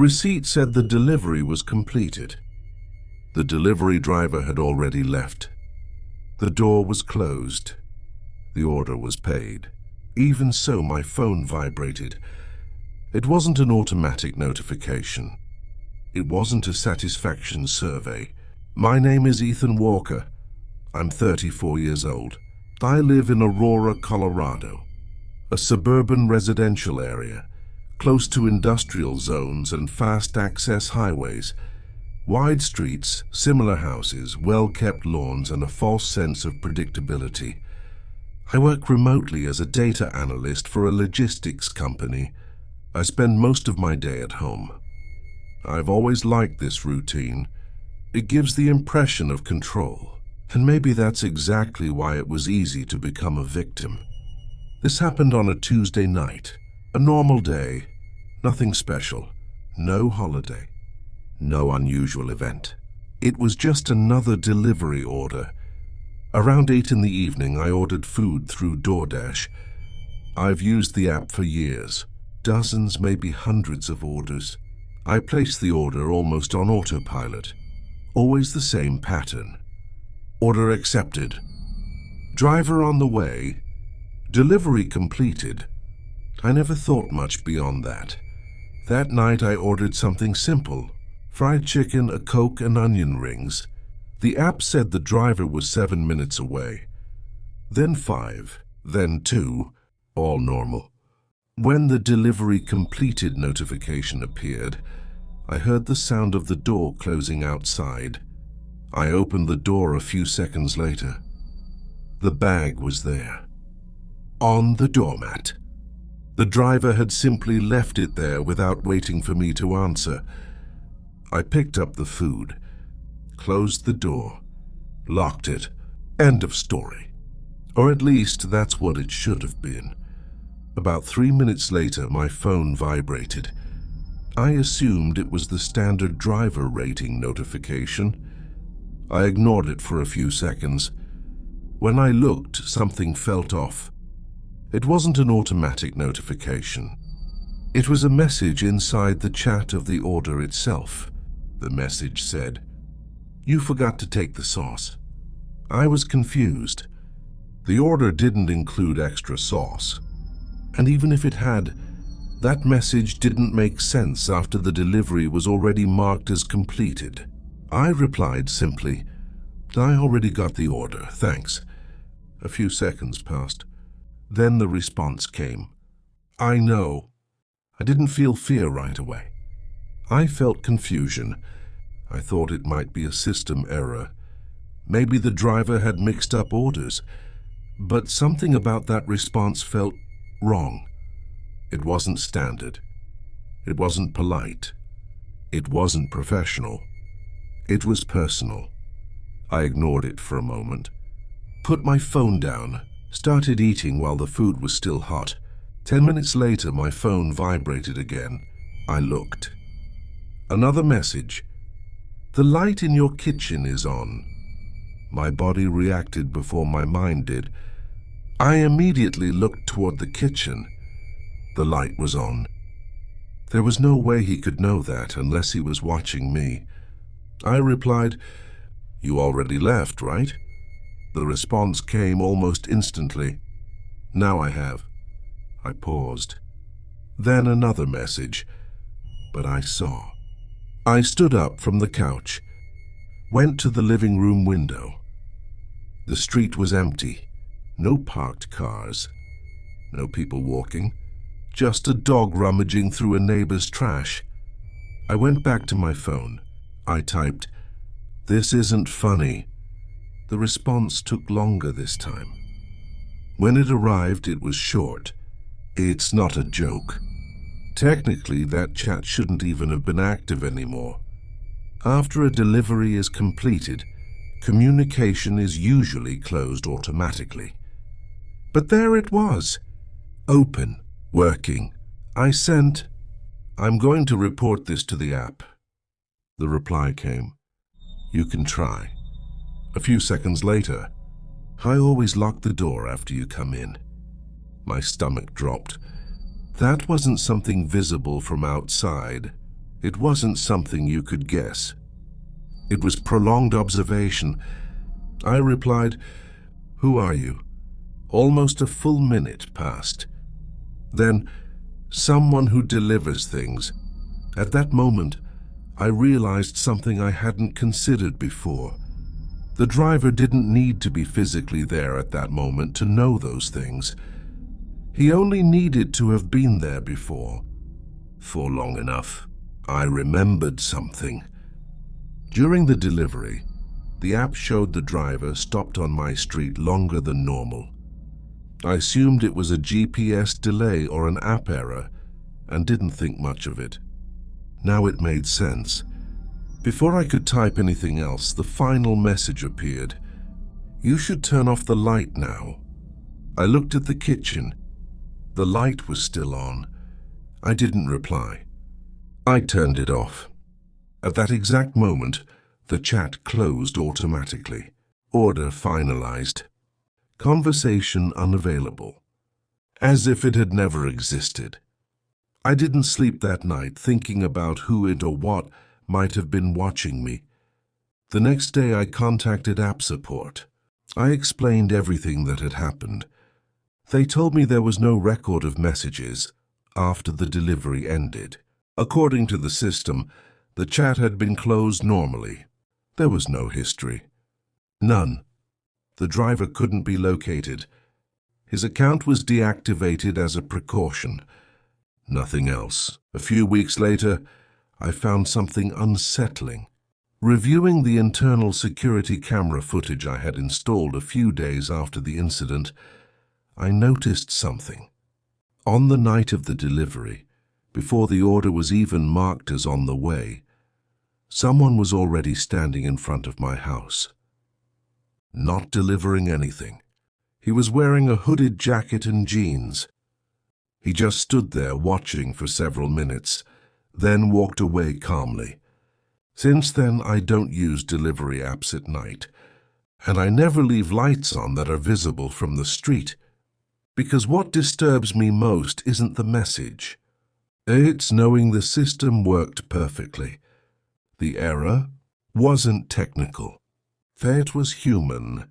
receipt said the delivery was completed. The delivery driver had already left. The door was closed. The order was paid. Even so, my phone vibrated. It wasn't an automatic notification. It wasn't a satisfaction survey. My name is Ethan Walker. I'm 34 years old. I live in Aurora, Colorado, a suburban residential area, close to industrial zones and fast-access highways. Wide streets, similar houses, well-kept lawns, and a false sense of predictability. I work remotely as a data analyst for a logistics company. I spend most of my day at home. I've always liked this routine. It gives the impression of control, and maybe that's exactly why it was easy to become a victim. This happened on a Tuesday night, a normal day, nothing special, no holiday, no unusual event. It was just another delivery order. Around 8 in the evening, I ordered food through DoorDash. I've used the app for years, dozens, maybe hundreds of orders. I placed the order almost on autopilot. Always the same pattern. Order accepted. Driver on the way. Delivery completed. I never thought much beyond that. That night I ordered something simple. Fried chicken, a Coke, and onion rings. The app said the driver was 7 minutes away. Then 5, then 2, all normal. When the delivery completed notification appeared, I heard the sound of the door closing outside. I opened the door a few seconds later. The bag was there, on the doormat. The driver had simply left it there without waiting for me to answer. I picked up the food, closed the door, locked it. End of story. Or at least that's what it should have been. About 3 minutes later, my phone vibrated. I assumed it was the standard driver rating notification. I ignored it for a few seconds. When I looked, something felt off. It wasn't an automatic notification. It was a message inside the chat of the order itself. The message said, "You forgot to take the sauce." I was confused. The order didn't include extra sauce. And even if it had, that message didn't make sense after the delivery was already marked as completed. I replied simply, "I already got the order, thanks." A few seconds passed. Then the response came. "I know." I didn't feel fear right away. I felt confusion. I thought it might be a system error. Maybe the driver had mixed up orders. But something about that response felt wrong. It wasn't standard. It wasn't polite. It wasn't professional. It was personal. I ignored it for a moment, put my phone down, started eating while the food was still hot. 10 minutes later, my phone vibrated again. I looked. Another message. "The light in your kitchen is on." My body reacted before my mind did. I immediately looked toward the kitchen. The light was on. There was no way he could know that unless he was watching me. I replied, "You already left, right?" The response came almost instantly. "Now I have." I paused. Then another message, but I saw. I stood up from the couch, went to the living room window. The street was empty. No parked cars. No people walking. Just a dog rummaging through a neighbor's trash. I went back to my phone. I typed, "This isn't funny." The response took longer this time. When it arrived, it was short. "It's not a joke." Technically, that chat shouldn't even have been active anymore. After a delivery is completed, communication is usually closed automatically. But there it was, open, working. I sent, "I'm going to report this to the app." The reply came, "You can try." A few seconds later, "I always lock the door after you come in." My stomach dropped. That wasn't something visible from outside. It wasn't something you could guess. It was prolonged observation. I replied, "Who are you?" Almost a full minute passed. Then, "Someone who delivers things." At that moment, I realized something I hadn't considered before. The driver didn't need to be physically there at that moment to know those things. He only needed to have been there before. For long enough, I remembered something. During the delivery, the app showed the driver stopped on my street longer than normal. I assumed it was a GPS delay or an app error and didn't think much of it. Now it made sense. Before I could type anything else, the final message appeared. "You should turn off the light now." I looked at the kitchen. The light was still on. I didn't reply. I turned it off. At that exact moment, the chat closed automatically. Order finalized. Conversation unavailable. As if it had never existed. I didn't sleep that night thinking about who it or what might have been watching me. The next day I contacted app support. I explained everything that had happened. They told me there was no record of messages after the delivery ended. According to the system, the chat had been closed normally. There was no history. None. The driver couldn't be located. His account was deactivated as a precaution. Nothing else. A few weeks later, I found something unsettling. Reviewing the internal security camera footage I had installed a few days after the incident, I noticed something. On the night of the delivery, before the order was even marked as on the way, someone was already standing in front of my house. Not delivering anything. He was wearing a hooded jacket and jeans. He just stood there watching for several minutes, then walked away calmly. Since then, I don't use delivery apps at night, and I never leave lights on that are visible from the street, because what disturbs me most isn't the message. It's knowing the system worked perfectly. The error wasn't technical. It was human.